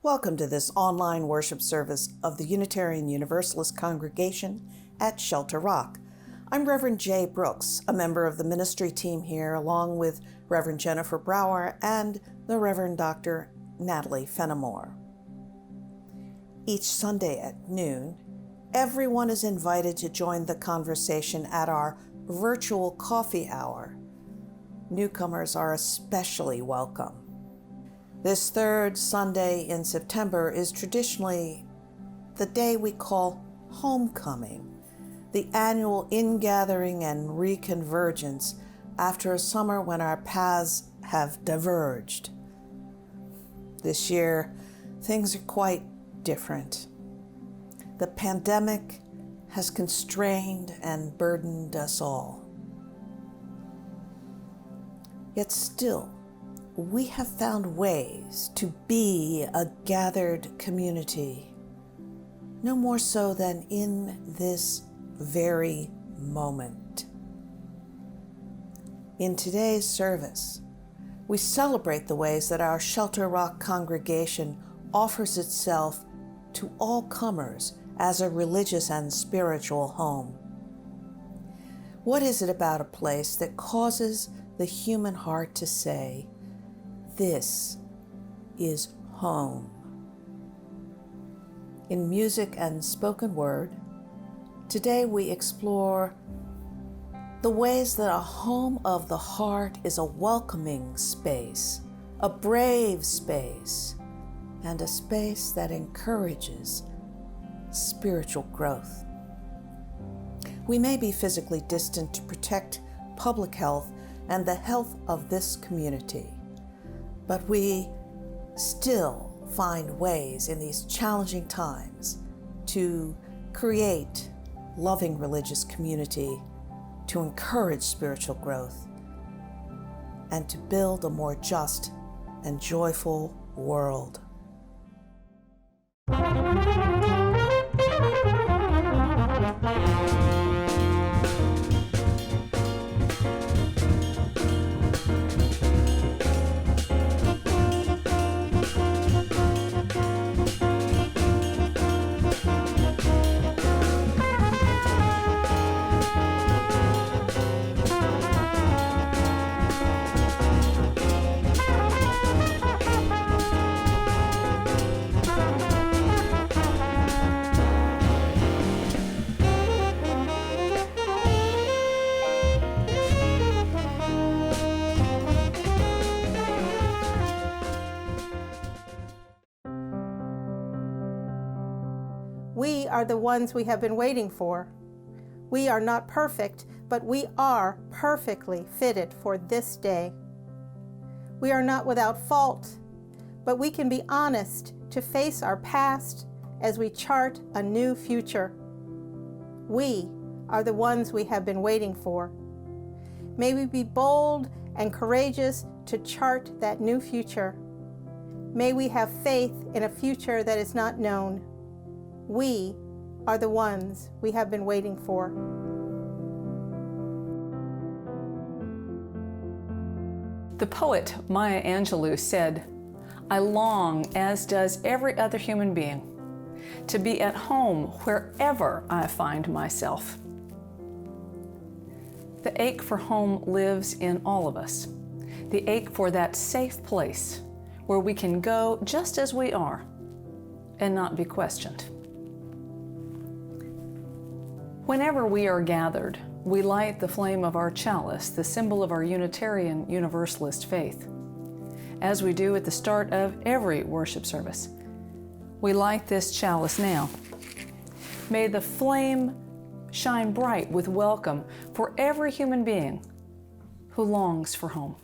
Welcome to this online worship service of the Unitarian Universalist congregation at Shelter Rock. I'm Reverend Jay Brooks, a member of the ministry team here, along with Reverend Jennifer Brower and the Reverend Dr. Natalie Fenimore. Each Sunday at noon, everyone is invited to join the conversation at our virtual coffee hour. Newcomers are especially welcome. This third Sunday in September is traditionally the day we call homecoming, the annual ingathering and reconvergence after a summer when our paths have diverged. This year, things are quite different. The pandemic has constrained and burdened us all. Yet still, we have found ways to be a gathered community, no more so than in this very moment. In today's service, we celebrate the ways that our Shelter Rock congregation offers itself to all comers as a religious and spiritual home. What is it about a place that causes the human heart to say, "This is home"? In music and spoken word, today we explore the ways that a home of the heart is a welcoming space, a brave space, and a space that encourages spiritual growth. We may be physically distant to protect public health and the health of this community, but we still find ways in these challenging times to create loving religious community, to encourage spiritual growth, and to build a more just and joyful world. We are the ones we have been waiting for. We are not perfect, but we are perfectly fitted for this day. We are not without fault, but we can be honest to face our past as we chart a new future. We are the ones we have been waiting for. May we be bold and courageous to chart that new future. May we have faith in a future that is not known. We are the ones we have been waiting for. The poet Maya Angelou said, "I long, as does every other human being, to be at home wherever I find myself." The ache for home lives in all of us. The ache for that safe place where we can go just as we are and not be questioned. Whenever we are gathered, we light the flame of our chalice, the symbol of our Unitarian Universalist faith. As we do at the start of every worship service, we light this chalice now. May the flame shine bright with welcome for every human being who longs for home.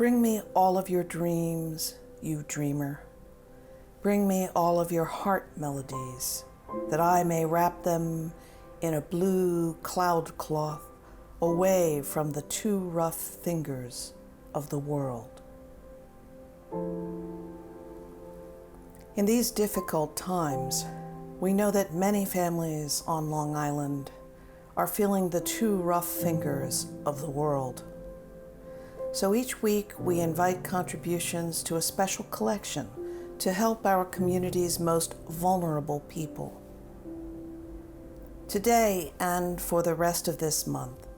Bring me all of your dreams, you dreamer. Bring me all of your heart melodies, that I may wrap them in a blue cloud cloth away from the too rough fingers of the world. In these difficult times, we know that many families on Long Island are feeling the too rough fingers of the world. So each week we invite contributions to a special collection to help our community's most vulnerable people. Today and for the rest of this month,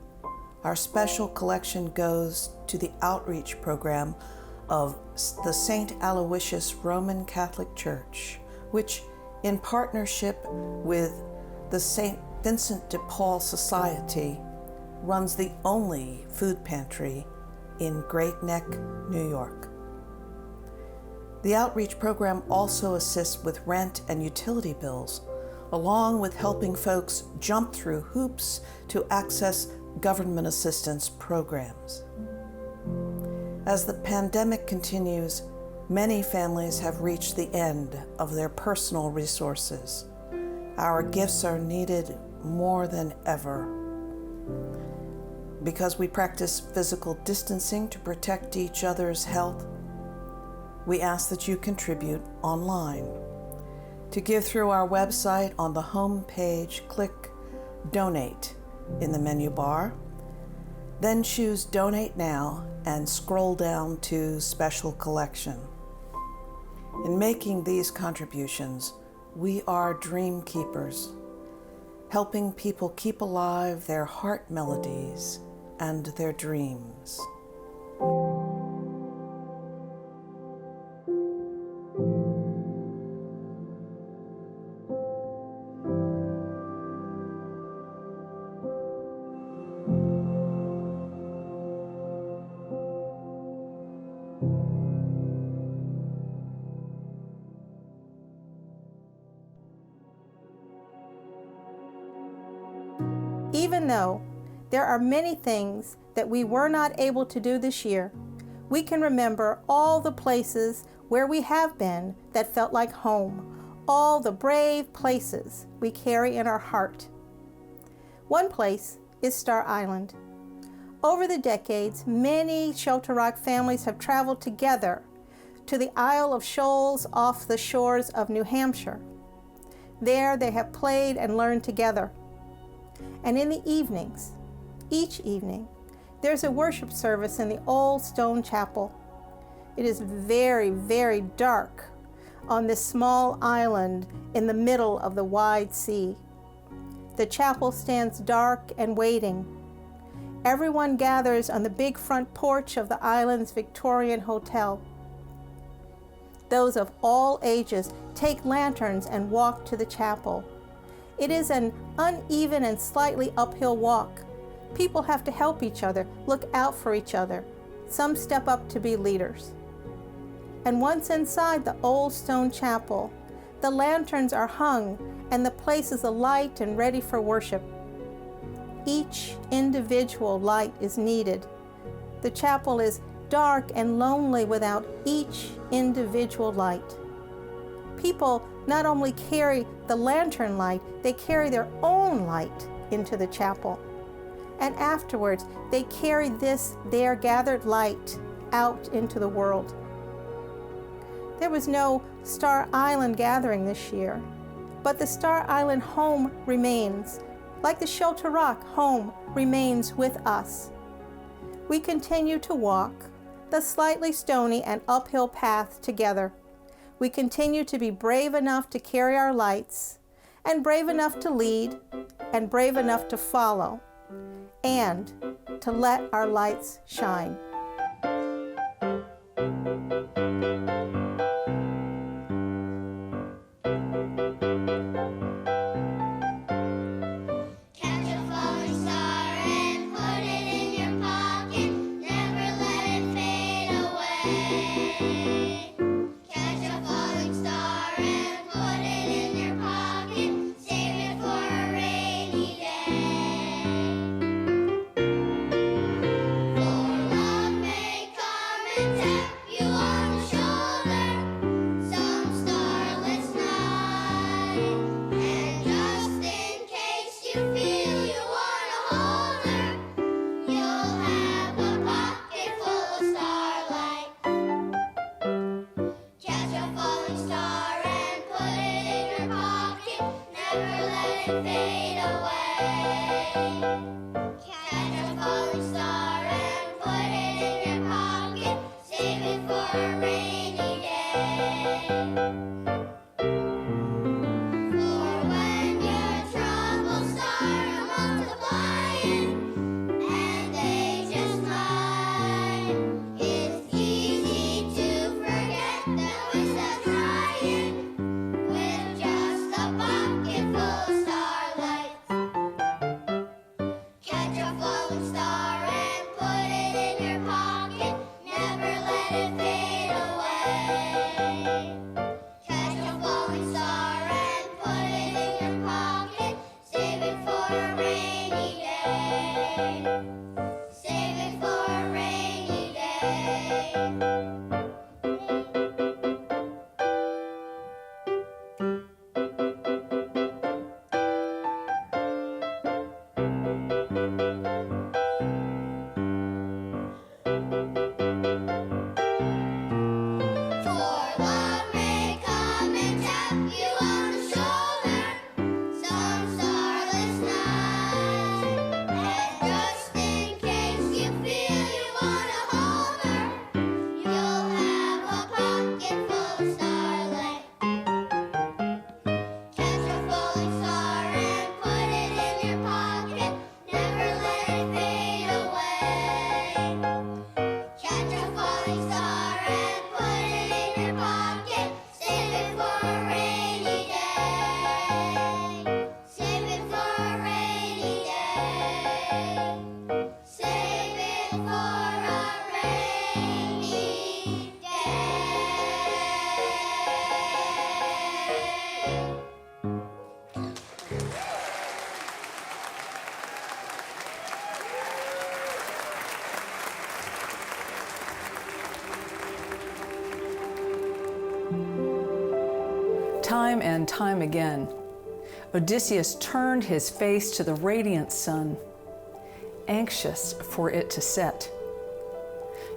our special collection goes to the outreach program of the St. Aloysius Roman Catholic Church, which, in partnership with the St. Vincent de Paul Society, runs the only food pantry in Great Neck, New York. The outreach program also assists with rent and utility bills, along with helping folks jump through hoops to access government assistance programs. As the pandemic continues, many families have reached the end of their personal resources. Our gifts are needed more than ever. Because we practice physical distancing to protect each other's health, we ask that you contribute online. To give through our website, on the home page, click Donate in the menu bar, then choose Donate Now and scroll down to Special Collection. In making these contributions, we are dream keepers, helping people keep alive their heart melodies and their dreams. Even though there are many things that we were not able to do this year, we can remember all the places where we have been that felt like home, all the brave places we carry in our heart. One place is Star Island. Over the decades, many Shelter Rock families have traveled together to the Isle of Shoals off the shores of New Hampshire. There they have played and learned together. And in the evenings, each evening, there's a worship service in the old stone chapel. It is very, very dark on this small island in the middle of the wide sea. The chapel stands dark and waiting. Everyone gathers on the big front porch of the island's Victorian hotel. Those of all ages take lanterns and walk to the chapel. It is an uneven and slightly uphill walk. People have to help each other, look out for each other. Some step up to be leaders. And once inside the old stone chapel, the lanterns are hung and the place is alight and ready for worship. Each individual light is needed. The chapel is dark and lonely without each individual light. People not only carry the lantern light, they carry their own light into the chapel. And afterwards, they carry their gathered light out into the world. There was no Star Island gathering this year, but the Star Island home remains. Like the Shelter Rock, home remains with us. We continue to walk the slightly stony and uphill path together. We continue to be brave enough to carry our lights, and brave enough to lead, and brave enough to follow, and to let our lights shine. For love it fade away. Catch a falling star and put it in your pocket. Save it for a rainy day. For when your troubles start multiplying and they just might, it's easy to forget that we stop trying with just a pocket full of starlights. Catch a falling star and put it in your pocket. Never let it fade away. Catch a falling star and put it in your pocket. Save it for a rainy day. Save it for a rainy day. For love may come and tap you on the shoulder some starless night. And just in case you feel you wanna hold her, you'll have a pocket full of starlight. Catch a falling star and put it in your pocket. Never let it fade away. Catch a falling star and put it in your pocket. Save it for a rainy day. Save it for a rainy day. Save it for a rainy day. Time and time again, Odysseus turned his face to the radiant sun, anxious for it to set,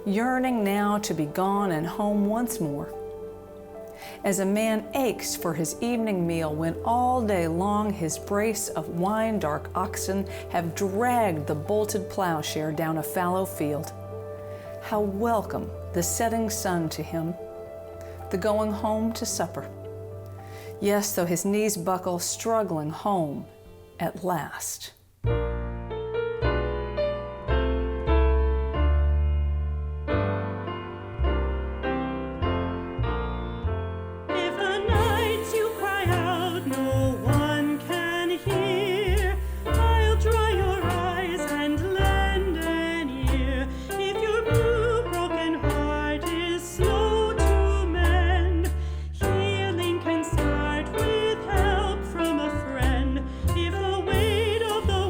yearning now to be gone and home once more. As a man aches for his evening meal when all day long his brace of wine-dark oxen have dragged the bolted plowshare down a fallow field, how welcome the setting sun to him, the going home to supper. Yes, though his knees buckle, struggling home at last. If the nights you cry out no one can hear, I'll dry your eyes and lend an ear. If your blue broken heart is slow to mend, healing can start with help from a friend. If the weight of the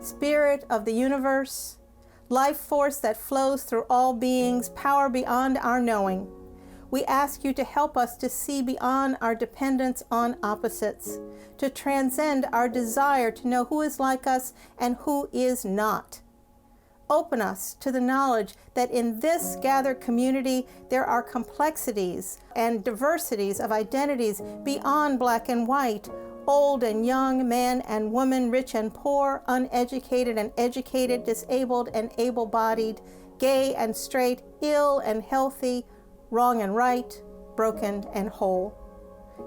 Spirit of the universe, life force that flows through all beings, power beyond our knowing. We ask you to help us to see beyond our dependence on opposites, to transcend our desire to know who is like us and who is not. Open us to the knowledge that in this gathered community there are complexities and diversities of identities beyond black and white, old and young, man and woman, rich and poor, uneducated and educated, disabled and able-bodied, gay and straight, ill and healthy, wrong and right, broken and whole.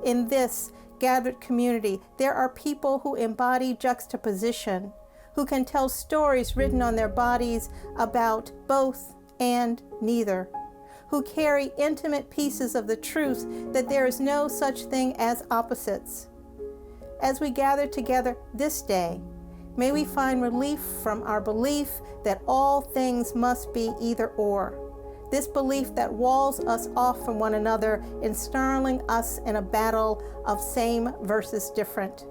In this gathered community, there are people who embody juxtaposition, who can tell stories written on their bodies about both and neither, who carry intimate pieces of the truth that there is no such thing as opposites. As we gather together this day, may we find relief from our belief that all things must be either or. This belief that walls us off from one another, ensnarling us in a battle of same versus different.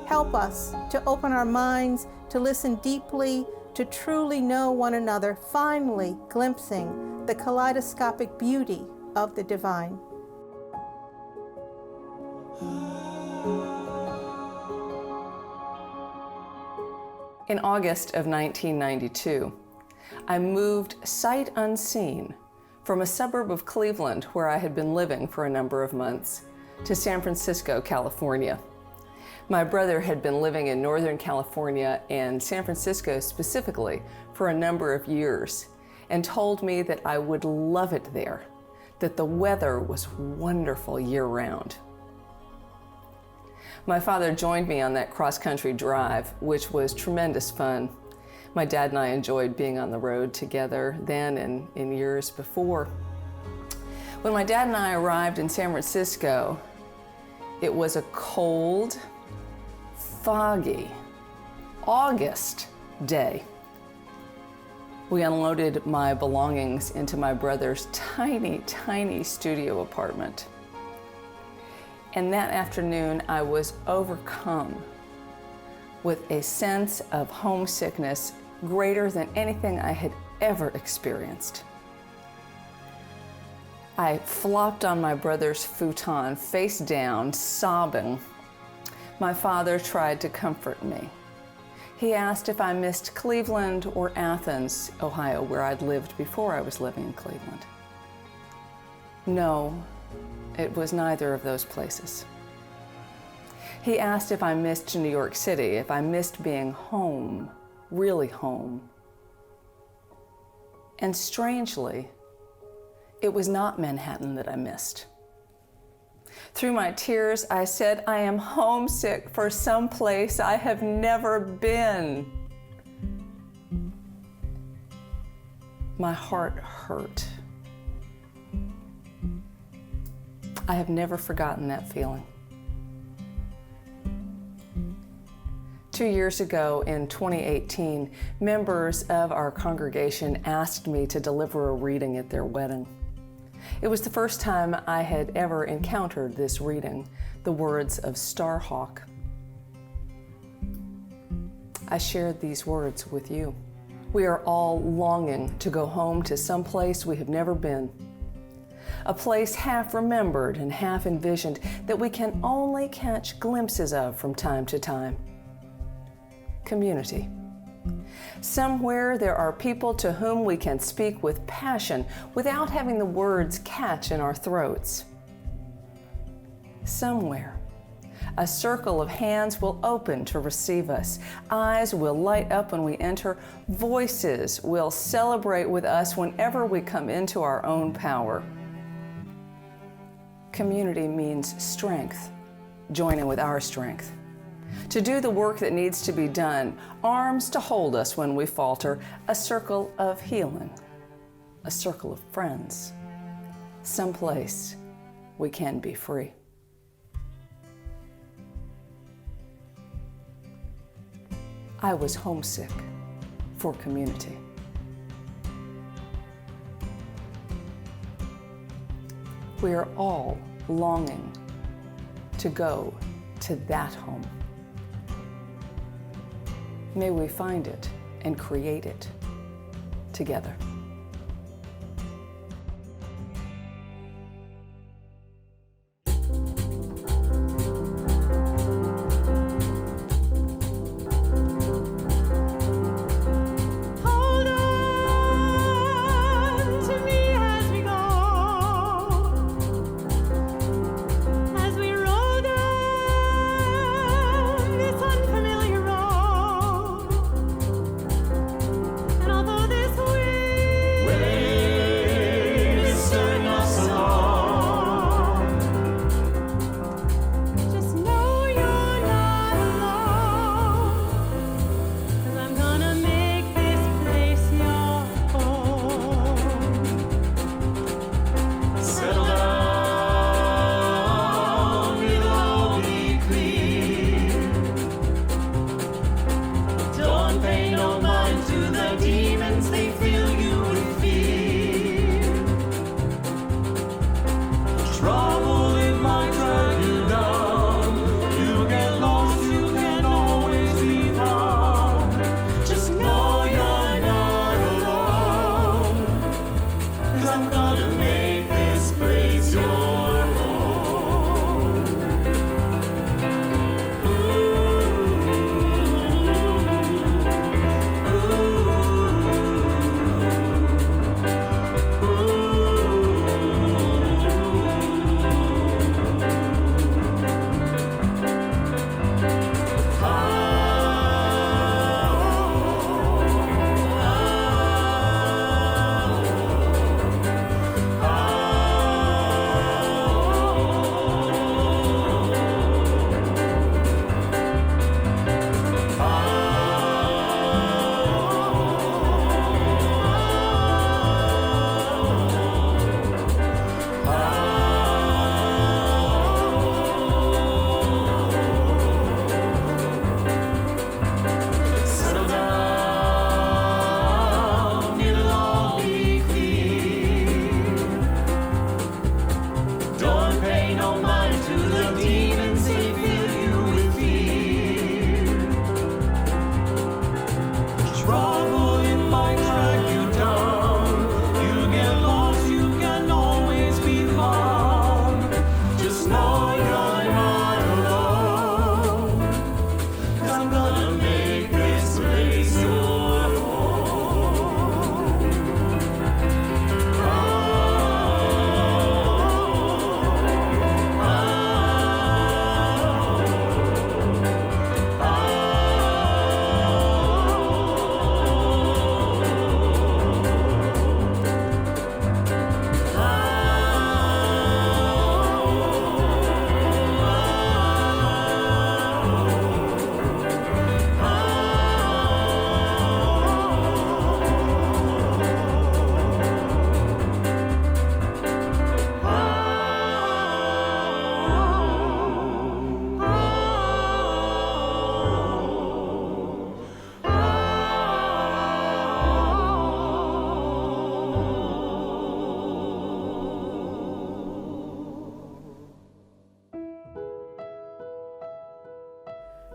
Help us to open our minds, to listen deeply, to truly know one another, finally glimpsing the kaleidoscopic beauty of the divine. In August of 1992, I moved sight unseen from a suburb of Cleveland, where I had been living for a number of months, to San Francisco, California. My brother had been living in Northern California and San Francisco specifically for a number of years and told me that I would love it there, that the weather was wonderful year-round. My father joined me on that cross-country drive, which was tremendous fun. My dad and I enjoyed being on the road together then and in years before. When my dad and I arrived in San Francisco, it was a cold, foggy August day. We unloaded my belongings into my brother's tiny, tiny studio apartment. And that afternoon, I was overcome with a sense of homesickness greater than anything I had ever experienced. I flopped on my brother's futon, face down, sobbing. My father tried to comfort me. He asked if I missed Cleveland or Athens, Ohio, where I'd lived before I was living in Cleveland. No, it was neither of those places. He asked if I missed New York City, if I missed being home, really home. And strangely, it was not Manhattan that I missed. Through my tears, I said, I am homesick for some place I have never been. My heart hurt. I have never forgotten that feeling. 2 years ago, in 2018, members of our congregation asked me to deliver a reading at their wedding. It was the first time I had ever encountered this reading, the words of Starhawk. I shared these words with you. We are all longing to go home to some place we have never been. A place half remembered and half envisioned that we can only catch glimpses of from time to time. Community. Somewhere there are people to whom we can speak with passion without having the words catch in our throats. Somewhere, a circle of hands will open to receive us. Eyes will light up when we enter. Voices will celebrate with us whenever we come into our own power. Community means strength, joining with our strength. To do the work that needs to be done, arms to hold us when we falter, a circle of healing, a circle of friends, someplace we can be free. I was homesick for community. We are all longing to go to that home. May we find it and create it together. Hold on to me as we go, as we roll down this unfamiliar road. And although this wave is stirring us along, just know you're not alone. 'Cause I'm gonna make this place your home. Settle down, it'll all be clear. Don't pay no mind to the demons, they fill you with fear. Trouble it might drag you down. You get lost, you can always be found. Just know you're not alone. 'Cause I'm gonna make this place your home. Settle down, it'll all be clear. Don't pay no mind to the demons, they fill you with fear. Trouble it might drag you down. You get lost, you can always be found. Just know you're not alone. 'Cause I'm gonna make this place your home.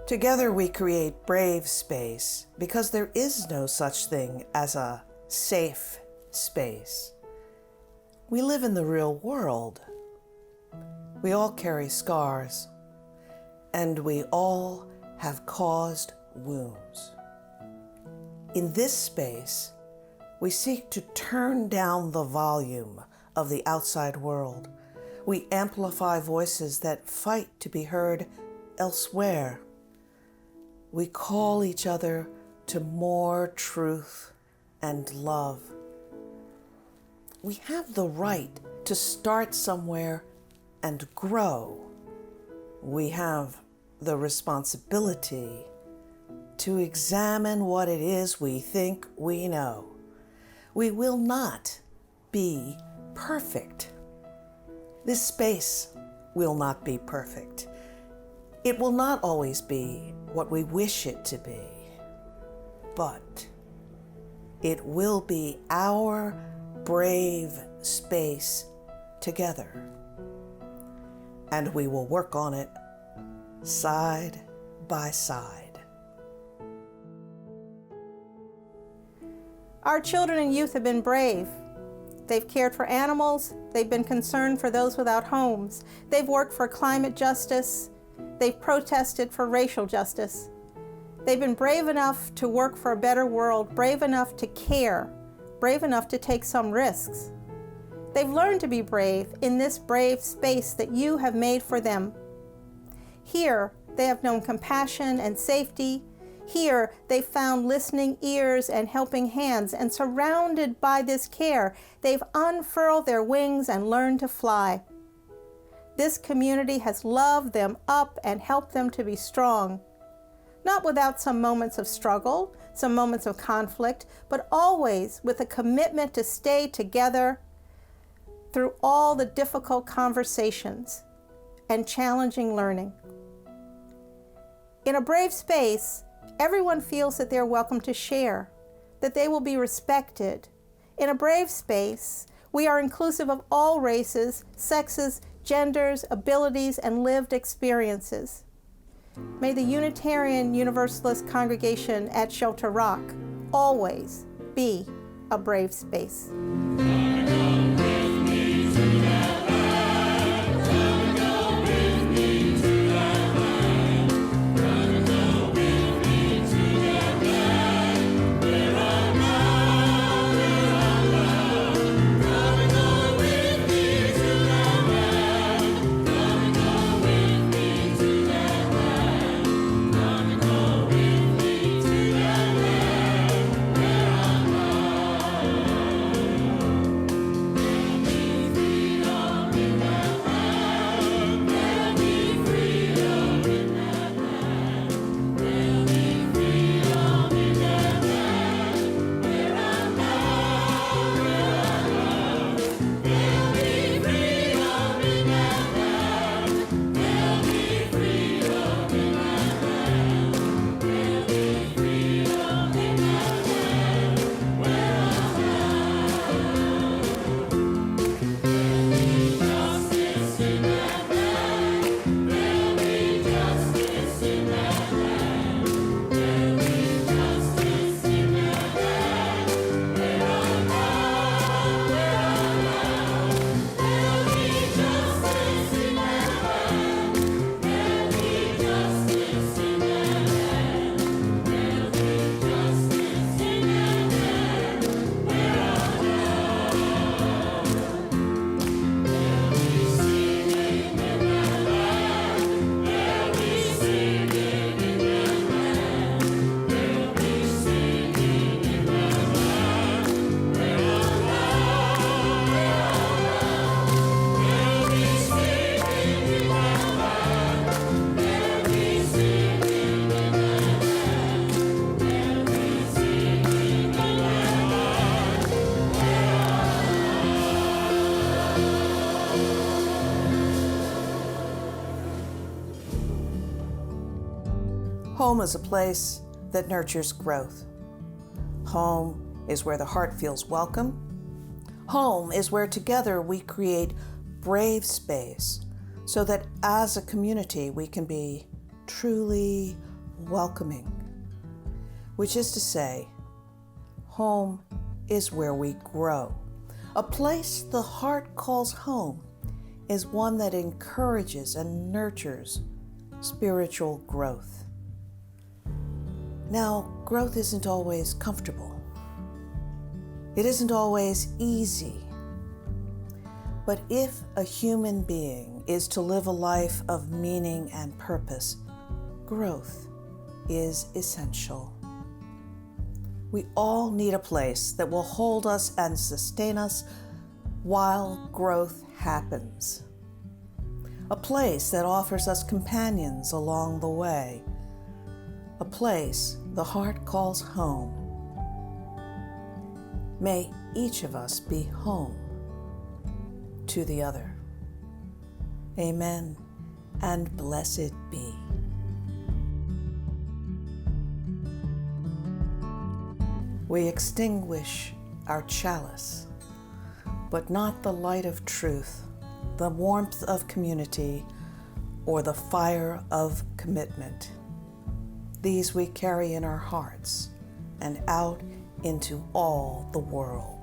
Together we create brave space because there is no such thing as a safe space. We live in the real world. We all carry scars, and we all have caused wounds. In this space, we seek to turn down the volume of the outside world. We amplify voices that fight to be heard elsewhere. We call each other to more truth and love. We have the right to start somewhere and grow. We have the responsibility to examine what it is we think we know. We will not be perfect. This space will not be perfect. It will not always be what we wish it to be, but it will be our brave space together. And we will work on it side by side. Our children and youth have been brave. They've cared for animals. They've been concerned for those without homes. They've worked for climate justice. They've protested for racial justice. They've been brave enough to work for a better world, brave enough to care, brave enough to take some risks. They've learned to be brave in this brave space that you have made for them. Here, they have known compassion and safety. Here, they found listening ears and helping hands, and surrounded by this care, they've unfurled their wings and learned to fly. This community has loved them up and helped them to be strong, not without some moments of struggle, some moments of conflict, but always with a commitment to stay together through all the difficult conversations and challenging learning. In a brave space, everyone feels that they're welcome to share, that they will be respected. In a brave space, we are inclusive of all races, sexes, genders, abilities, and lived experiences. May the Unitarian Universalist congregation at Shelter Rock always be a brave space. Home is a place that nurtures growth. Home is where the heart feels welcome. Home is where together we create brave space so that as a community we can be truly welcoming. Which is to say, home is where we grow. A place the heart calls home is one that encourages and nurtures spiritual growth. Now, growth isn't always comfortable. It isn't always easy. But if a human being is to live a life of meaning and purpose, growth is essential. We all need a place that will hold us and sustain us while growth happens. A place that offers us companions along the way. A place the heart calls home. May each of us be home to the other. Amen and blessed be. We extinguish our chalice, but not the light of truth, the warmth of community, or the fire of commitment. These we carry in our hearts and out into all the world.